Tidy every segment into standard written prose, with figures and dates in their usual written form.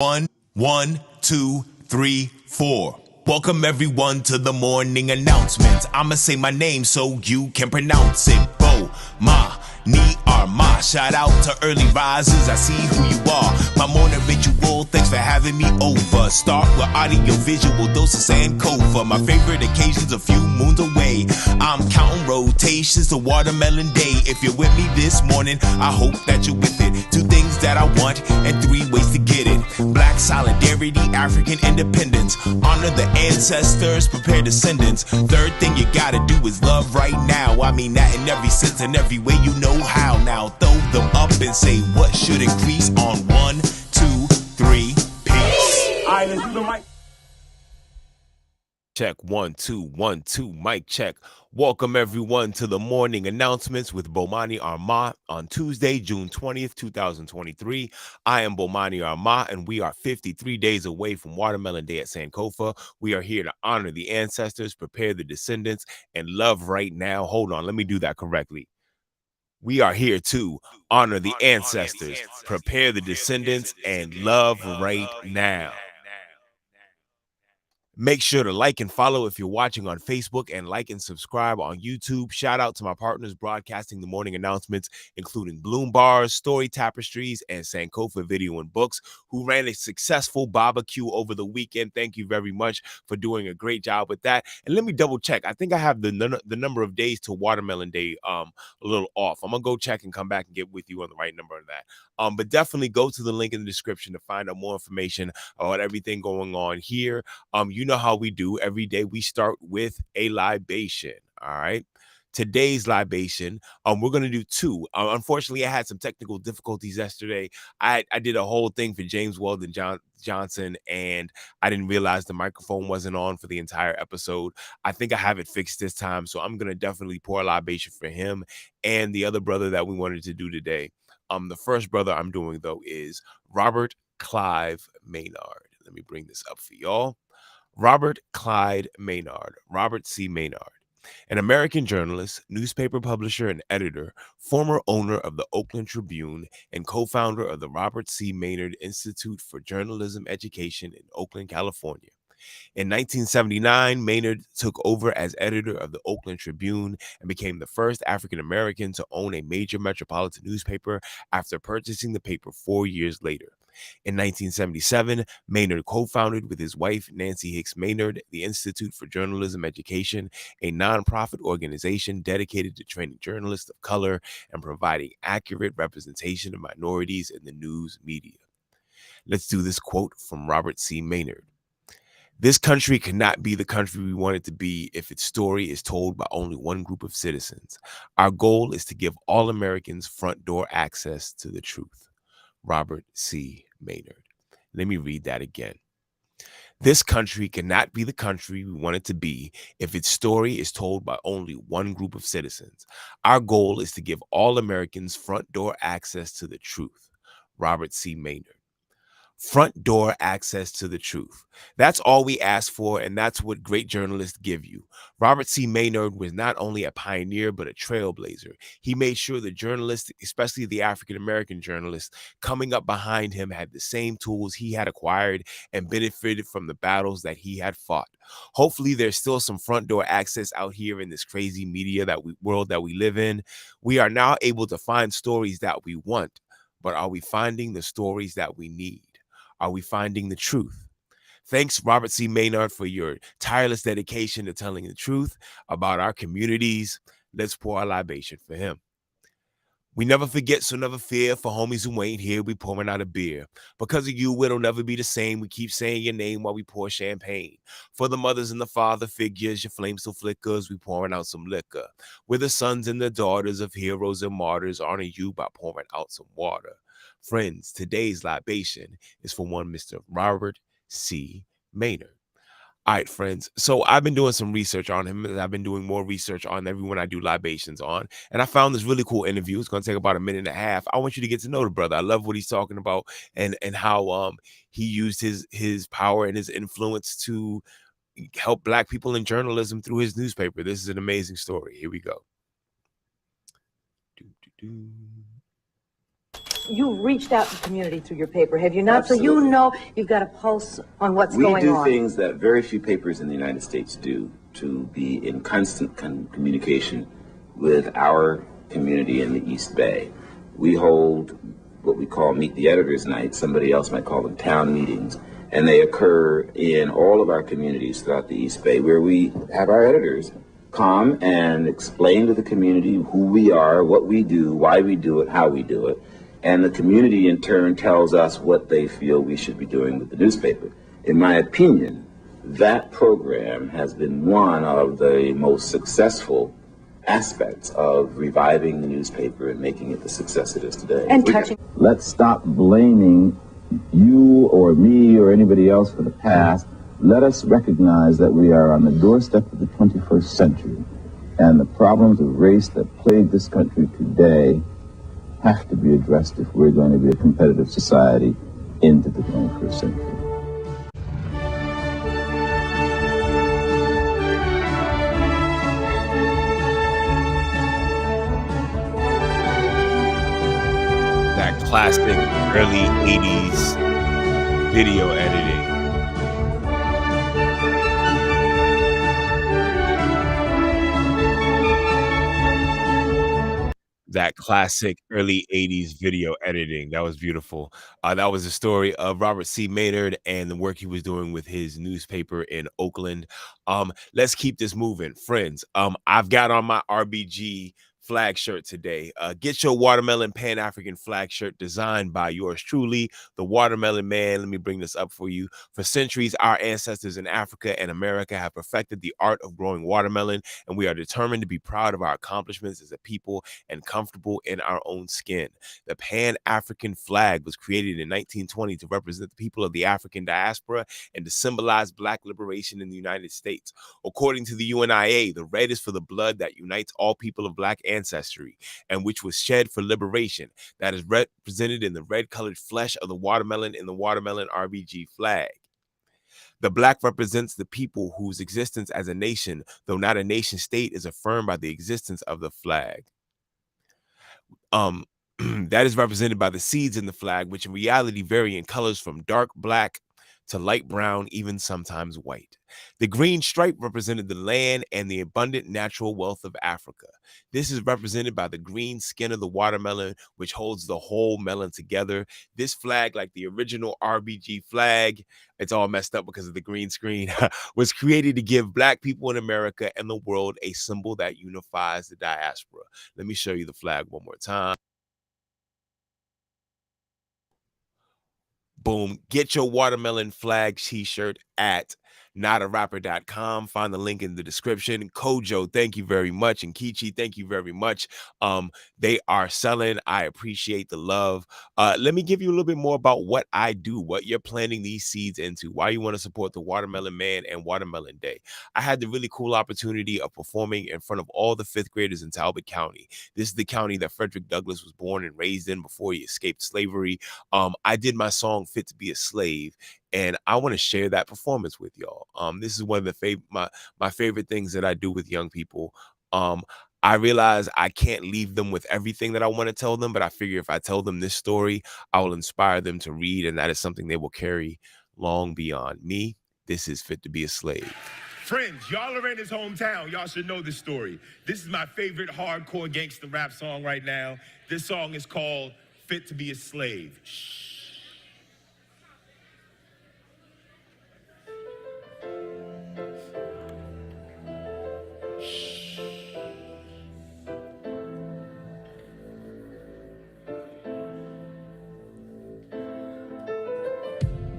One, two, three, four. Welcome everyone to the morning announcements. I'ma say my name so you can pronounce it. Bomani Armah. Shout out to early risers, I see who you are. My morning ritual, thanks for having me over. Start with audiovisual, dose of Sankofa. My favorite occasions a few moons away. I'm counting rotations to watermelon day. If you're with me this morning, I hope that you're with it. Two things that I want and three ways to get it. Black solidarity, African independence. Honor the ancestors, prepare descendants. Third thing you gotta do is love right now. I mean that in every sense and every way you know how. Now throw them up and say what should increase on 1, 2, 3, peace. Alright, let's do the mic. Check 1, 2, 1, 2, mic check. Welcome everyone to the morning announcements with Bomani Armah on Tuesday, June 20th, 2023. I am Bomani Armah, and we are 53 days away from Watermelon Day at Sankofa. We are here to honor the ancestors, prepare the descendants, and love right now. Hold on, let me do that correctly. We are here to honor the ancestors, prepare the descendants, and love right now. Make sure to like and follow if you're watching on Facebook, and like and subscribe on YouTube. Shout out to my partners broadcasting the morning announcements, including Bloom Bars, Story Tapestries, and Sankofa Video and Books, who ran a successful barbecue over the weekend. Thank you very much for doing a great job with that. And let me double check. I think I have the number of days to Watermelon Day a little off. I'm gonna go check and come back and get with you on the right number of that. But definitely go to the link in the description to find out more information about everything going on here. You know how we do. Every day we start with a libation. All right. Today's libation, we're going to do two. Unfortunately, I had some technical difficulties yesterday. I did a whole thing for James Weldon Johnson, and I didn't realize the microphone wasn't on for the entire episode. I think I have it fixed this time, so I'm going to definitely pour a libation for him and the other brother that we wanted to do today. The first brother I'm doing, though, is Robert Clyve Maynard. Let me bring this up for y'all. Robert Clyde Maynard, Robert C. Maynard, an American journalist, newspaper publisher, and editor, former owner of the Oakland Tribune, and co-founder of the Robert C. Maynard Institute for Journalism Education in Oakland, California. In 1979, Maynard took over as editor of the Oakland Tribune and became the first African American to own a major metropolitan newspaper after purchasing the paper 4 years later. In 1977, Maynard co-founded with his wife, Nancy Hicks Maynard, the Institute for Journalism Education, a nonprofit organization dedicated to training journalists of color and providing accurate representation of minorities in the news media. Let's do this quote from Robert C. Maynard. This country cannot be the country we want it to be if its story is told by only one group of citizens. Our goal is to give all Americans front door access to the truth. Robert C. Maynard. Let me read that again. This country cannot be the country we want it to be if its story is told by only one group of citizens. Our goal is to give all Americans front door access to the truth. Robert C. Maynard. Front door access to the truth. That's all we ask for, and that's what great journalists give you. Robert C. Maynard was not only a pioneer, but a trailblazer. He made sure the journalists, especially the African-American journalists, coming up behind him had the same tools he had acquired and benefited from the battles that he had fought. Hopefully, there's still some front door access out here in this crazy media world that we live in. We are now able to find stories that we want, but are we finding the stories that we need? Are we finding the truth? Thanks, Robert C. Maynard, for your tireless dedication to telling the truth about our communities. Let's pour our libation for him. We never forget, so never fear. For homies who ain't here, we pouring out a beer. Because of you, it'll never be the same. We keep saying your name while we pour champagne. For the mothers and the father figures, your flame still flickers. We pouring out some liquor. We're the sons and the daughters of heroes and martyrs. Honor you by pouring out some water. Friends, today's libation is for one Mr. Robert C. Maynard. All right, friends. So I've been doing some research on him, and I've been doing more research on everyone I do libations on. And I found this really cool interview. It's going to take about a minute and a half. I want you to get to know the brother. I love what he's talking about and how he used his power and his influence to help Black people in journalism through his newspaper. This is an amazing story. Here we go. you've reached out to the community through your paper, have you not? Absolutely. So you know you've got a pulse on what's going on. We do things that very few papers in the United States do, to be in constant communication with our community in the East Bay. We hold what we call Meet the Editors Night. Somebody else might call them town meetings. And they occur in all of our communities throughout the East Bay, where we have our editors come and explain to the community who we are, what we do, why we do it, how we do it. And the community in turn tells us what they feel we should be doing with the newspaper. In my opinion, that program has been one of the most successful aspects of reviving the newspaper and making it the success it is today. And touching. Let's stop blaming you or me or anybody else for the past. Let us recognize that we are on the doorstep of the 21st century, and the problems of race that plague this country today have to be addressed if we're going to be a competitive society into the 21st century. That classic early 80s video editing. That classic early 80s video editing. That was beautiful. That was the story of Robert C. Maynard and the work he was doing with his newspaper in Oakland. Let's keep this moving. Friends, I've got on my RBG flag shirt today. Get your watermelon Pan-African flag shirt designed by yours truly, the Watermelon Man. Let me bring this up for you. For centuries, our ancestors in Africa and America have perfected the art of growing watermelon, and we are determined to be proud of our accomplishments as a people and comfortable in our own skin. The Pan-African flag was created in 1920 to represent the people of the African diaspora and to symbolize Black liberation in the United States. According to the UNIA, the red is for the blood that unites all people of Black ancestry and which was shed for liberation. That is represented in the red-colored flesh of the watermelon in the watermelon RBG flag. The Black represents the people whose existence as a nation, though not a nation state, is affirmed by the existence of the flag. That is represented by the seeds in the flag, which in reality vary in colors from dark black to light brown, even sometimes white. The green stripe represented the land and the abundant natural wealth of Africa. This is represented by the green skin of the watermelon, which holds the whole melon together. This flag, like the original RBG flag, it's all messed up because of the green screen, was created to give Black people in America and the world a symbol that unifies the diaspora. Let me show you the flag one more time. Boom. Get your watermelon flag t-shirt at notarapper.com. Find the link in the description. Kojo, thank you very much. And Kichi, thank you very much. They are selling. I appreciate the love. Let me give you a little bit more about what I do, what you're planting these seeds into, why you want to support the Watermelon Man and Watermelon Day. I had the really cool opportunity of performing in front of all the 5th graders in Talbot County. This is the county that Frederick Douglass was born and raised in before he escaped slavery. I did my song Fit to Be a Slave, and I want to share that performance with y'all. This is one of the my favorite things that I do with young people. I realize I can't leave them with everything that I want to tell them, but I figure if I tell them this story, I will inspire them to read, and that is something they will carry long beyond me. This is Fit to Be a Slave. Friends, y'all are in his hometown. Y'all should know this story. This is my favorite hardcore gangster rap song right now. This song is called Fit to Be a Slave. Shh.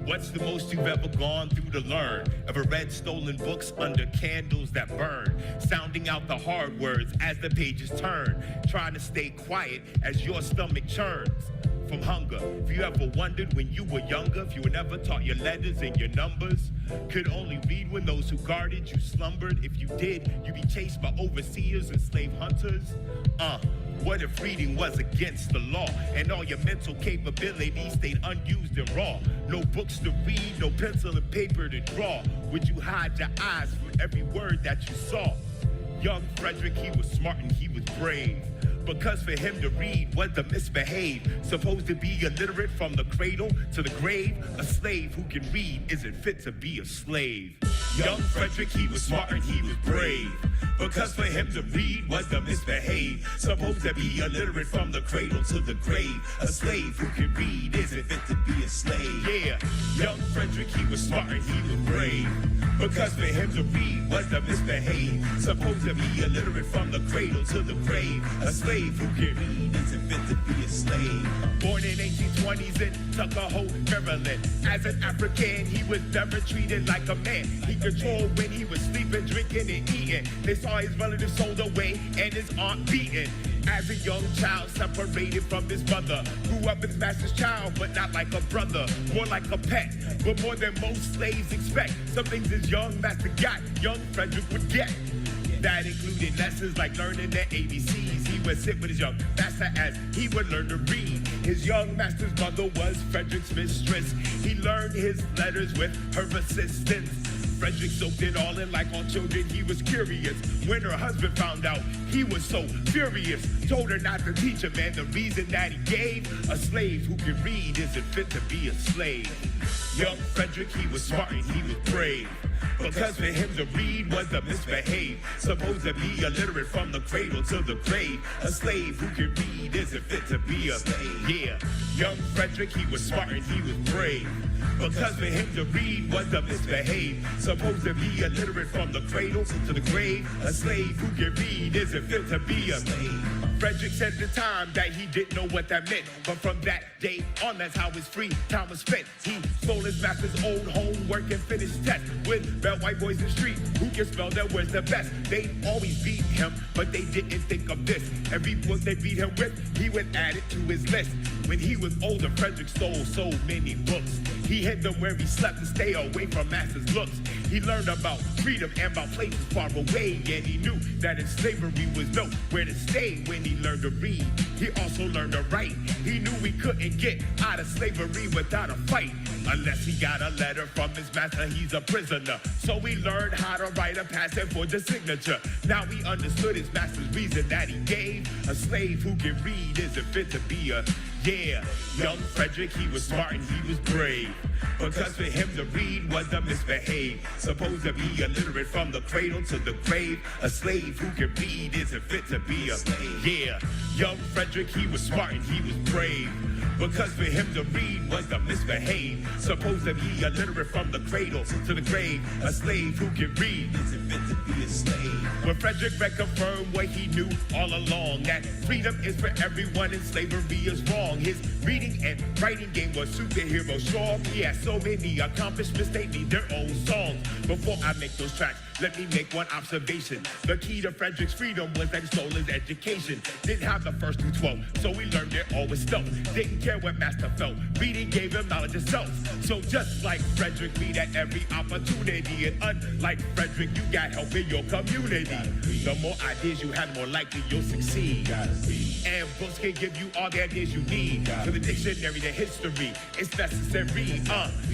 What's the most you've ever gone through to learn? Ever read stolen books under candles that burn? Sounding out the hard words as the pages turn. Trying to stay quiet as your stomach churns from hunger. If you ever wondered when you were younger, if you were never taught your letters and your numbers, could only read when those who guarded you slumbered. If you did, you'd be chased by overseers and slave hunters. What if reading was against the law and all your mental capabilities stayed unused and raw? No books to read, no pencil and paper to draw. Would you hide your eyes from every word that you saw? Young Frederick, he was smart and he was brave. Because for him to read was to misbehave. Supposed to be illiterate from the cradle to the grave. A slave who can read isn't fit to be a slave. Young Frederick, he was smart and he was brave. Because for him to read was to misbehave. Supposed to be illiterate from the cradle to the grave. A slave who can read isn't fit to be a slave. Yeah, young Frederick, he was smart and he was brave. Because for him to read was to misbehave. Supposed to be illiterate from the cradle to the grave. A slave who can read isn't fit to be a slave. Born in 1820s in Tuckahoe, Maryland. As an African, he was never treated like a man. He controlled when he was sleeping, drinking, and eating. They saw his relatives sold away and his aunt beaten. As a young child, separated from his mother. Grew up his master's child, but not like a brother. More like a pet, but more than most slaves expect. Some things his young master got, young Frederick would get. That included lessons like learning the ABCs. He would sit with his young master as he would learn to read. His young master's mother was Frederick's mistress. He learned his letters with her assistance. Frederick soaked it all in like all children, he was curious. When her husband found out, he was so furious. Told her not to teach him, and the reason that he gave, a slave who can read isn't fit to be a slave. Young Frederick, he was smart and he was brave. Because for him to read was to misbehave. Supposed to be illiterate from the cradle to the grave. A slave who can read isn't fit to be a slave. Yeah, young Frederick, he was smart and he was brave. Because for him to read was to misbehave. Supposed to be illiterate from the cradle to the grave. A slave who can read isn't fit to be a slave. Frederick said at the time that he didn't know what that meant. But from that day on, that's how his free time was spent. He stole his master's old homework and finished tests with bad white boys in the street who can spell their words the best. They always beat him, but they didn't think of this. Every book they beat him with, he would add it to his list. When he was older, Frederick stole so many books. He hid them where he slept to stay away from master's looks. He learned about freedom and about places far away, and he knew that in slavery was nowhere to stay. When he learned to read, he also learned to write. He knew he couldn't get out of slavery without a fight. Unless he got a letter from his master, he's a prisoner. So he learned how to write a patent for the signature. Now he understood his master's reason that he gave. A slave who can read isn't fit to be a young Frederick, he was smart and he was brave. Because for him to read was to misbehave. Supposed to be illiterate from the cradle to the grave. A slave who can read isn't fit to be a slave. Young Frederick, he was smart and he was brave. Because for him to read was to misbehave. Supposed to be illiterate from the cradle to the grave. A slave who can read isn't fit to be a slave. When Frederick reconfirmed what he knew all along, that freedom is for everyone and slavery is wrong. His reading and writing game was superhero strong. He had so many accomplishments, they need their own songs. Before I make those tracks, let me make one observation. The key to Frederick's freedom was that he stole his education. Didn't have the first through 12, so he learned it all with stealth. Didn't care what master felt. Reading gave him knowledge of self. So just like Frederick, read at every opportunity. And unlike Frederick, you got help in your community. The more ideas you have, the more likely you'll succeed. And books can give you all the ideas you need. From the dictionary to history, it's necessary.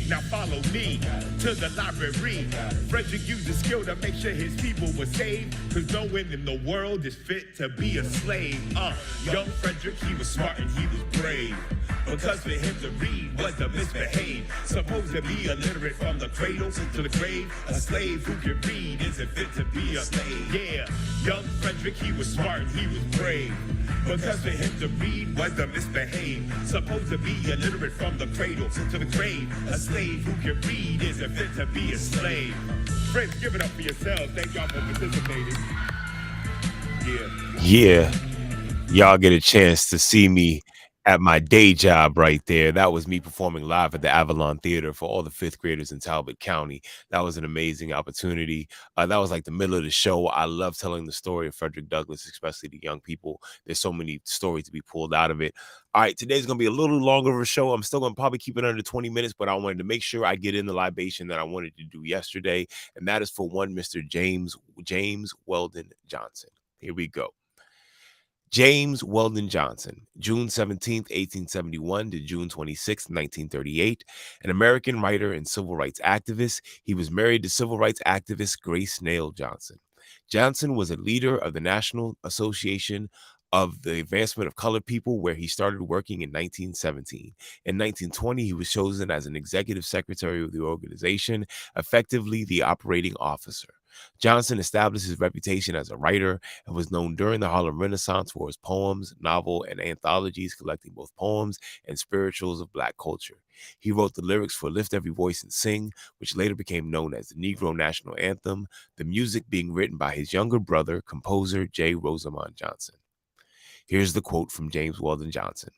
Now follow me to the library. Frederick used the skill to make sure his people were saved. Cause no one in the world is fit to be a slave. Young Frederick, he was smart and he was brave. Because for him to read was to misbehave. Supposed to be illiterate from the cradle to the grave. A slave who can read isn't fit to be a slave. Yeah, young Frederick, he was smart and he was brave. Because for him to read was to misbehave. Supposed to be illiterate from the cradle to the grave. A slave who can read isn't fit to be a slave. Friends, give it up for yourselves. Thank y'all for participating. Yeah, y'all get a chance to see me at my day job right there. That was me performing live at the Avalon Theater for all the fifth graders in Talbot County. That was an amazing opportunity. That was like the middle of the show. I love telling the story of Frederick Douglass, especially to young people. There's so many stories to be pulled out of it. All right, today's going to be a little longer of a show. I'm still going to probably keep it under 20 minutes, but I wanted to make sure I get in the libation that I wanted to do yesterday, and that is for one Mr. James Weldon Johnson. Here we go. James Weldon Johnson, June 17th, 1871 to June 26th, 1938, an American writer and civil rights activist. He was married to civil rights activist Grace Nail Johnson. Johnson was a leader of the National Association of the advancement of colored people, where he started working in 1917. In 1920, he was chosen as an executive secretary of the organization, effectively the operating officer. Johnson established his reputation as a writer and was known during the Harlem Renaissance for his poems, novel, and anthologies collecting both poems and spirituals of Black culture. He wrote the lyrics for Lift Every Voice and Sing, which later became known as the Negro National Anthem, the music being written by his younger brother, composer J. Rosamond Johnson. Here's the quote from James Weldon Johnson.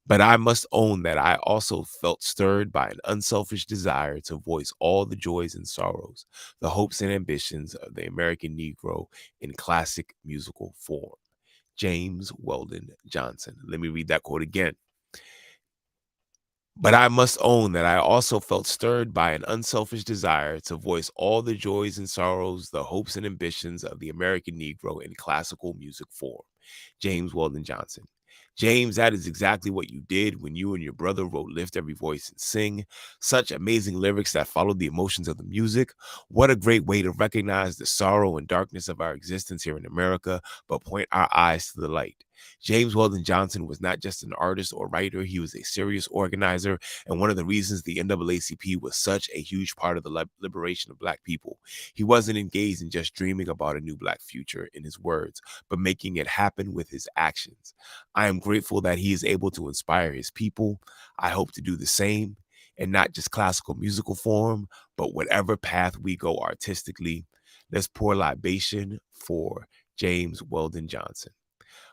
"But I must own that I also felt stirred by an unselfish desire to voice all the joys and sorrows, the hopes and ambitions of the American Negro in classic musical form." James Weldon Johnson. Let me read that quote again. "But I must own that I also felt stirred by an unselfish desire to voice all the joys and sorrows, the hopes and ambitions of the American Negro in classical music form." James Weldon Johnson. James, that is exactly what you did when you and your brother wrote Lift Every Voice and Sing. Such amazing lyrics that followed the emotions of the music. What a great way to recognize the sorrow and darkness of our existence here in America, but point our eyes to the light. James Weldon Johnson was not just an artist or writer, he was a serious organizer, and one of the reasons the NAACP was such a huge part of the liberation of Black people. He wasn't engaged in just dreaming about a new Black future, in his words, but making it happen with his actions. I am grateful that he is able to inspire his people. I hope to do the same, and not just classical musical form, but whatever path we go artistically. Let's pour libation for James Weldon Johnson.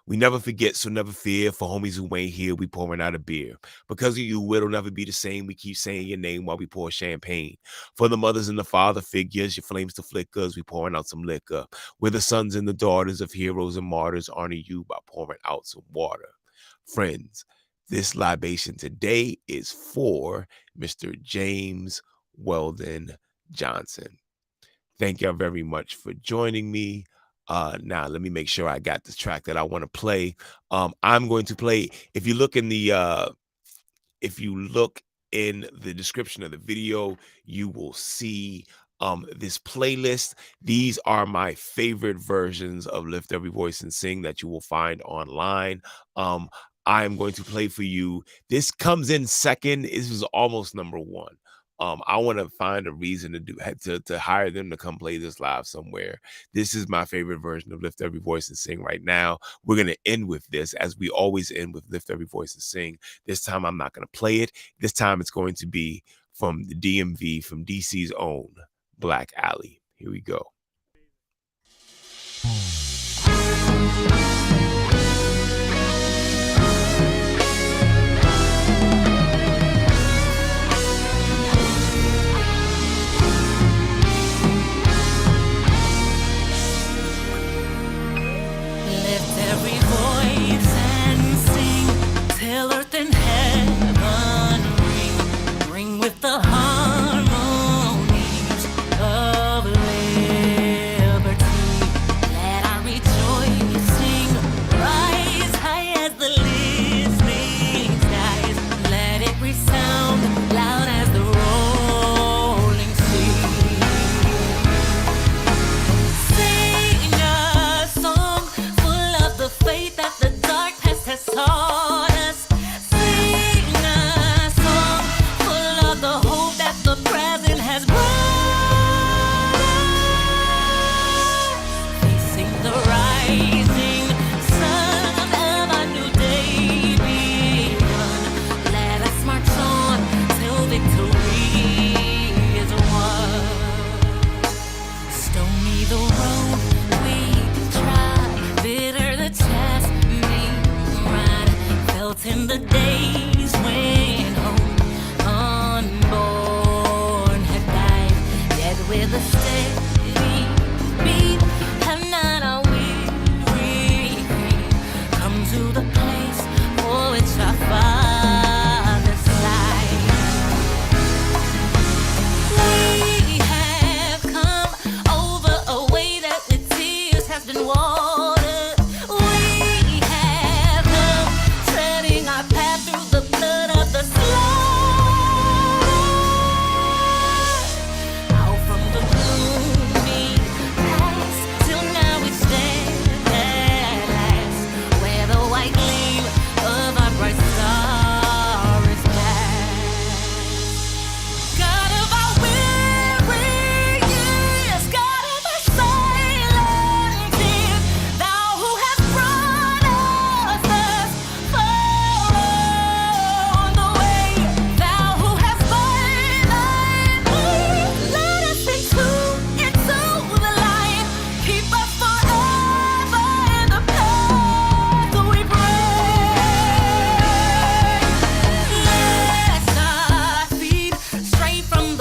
We never forget, so never fear. For homies who ain't here, we pouring out a beer. Because of you, it'll never be the same. We keep saying your name while we pour champagne. For the mothers and the father figures, your flames to flickers, we pouring out some liquor. We're the sons and the daughters of heroes and martyrs, honor you by pouring out some water. Friends, this libation today is for Mr. James Weldon Johnson. Thank y'all very much for joining me. Now let me make sure I got the track that I want to play. I'm going to play, if you look in the description of the video, you will see this playlist. These are my favorite versions of Lift Every Voice and Sing that you will find online. I am going to play for you. This comes in second. This is almost number one. I want to find a reason to hire them to come play this live somewhere. This is my favorite version of Lift Every Voice and Sing right now. We're going to end with this, as we always end with Lift Every Voice and Sing. This time I'm not going to play it. This time it's going to be from the DMV, from DC's own Black Alley. Here we go.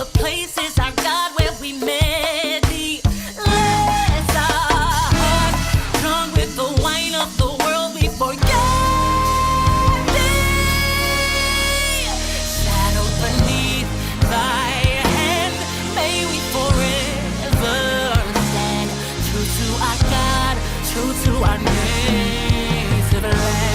the places our God where we met thee. Let's our hearts drunk with the wine of the world we forget thee. Shadowed beneath thy hand, may we forever stand true to our God, true to our native land.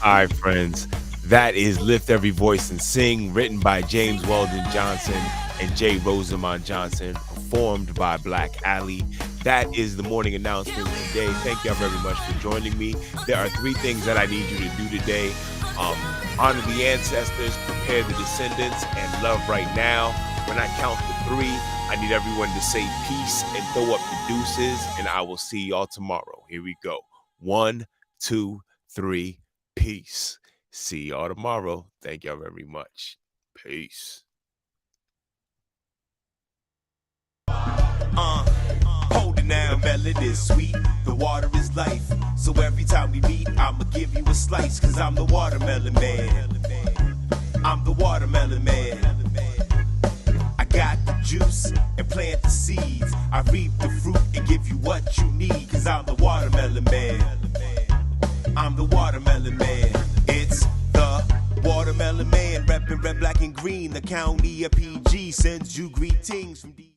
All right, friends, that is Lift Every Voice and Sing, written by James Weldon Johnson and J. Rosamond Johnson, performed by Black Alley. That is the morning announcement today. Thank y'all very much for joining me. There are 3 things that I need you to do today. Honor the ancestors, prepare the descendants, and love right now. When I count to 3, I need everyone to say peace and throw up the deuces, and I will see y'all tomorrow. Here we go. 1, 2, 3. Peace. See y'all tomorrow. Thank y'all very much. Peace. Hold it now, melody is sweet. The water is life. So every time we meet, I'ma give you a slice. Cause I'm the watermelon man. I'm the watermelon man. I got the juice and plant the seeds. I reap the fruit and give you what you need. Cause I'm the watermelon man. I'm the watermelon man. It's the watermelon man. Reppin' red, black, and green. The county of PG sends you greetings from D.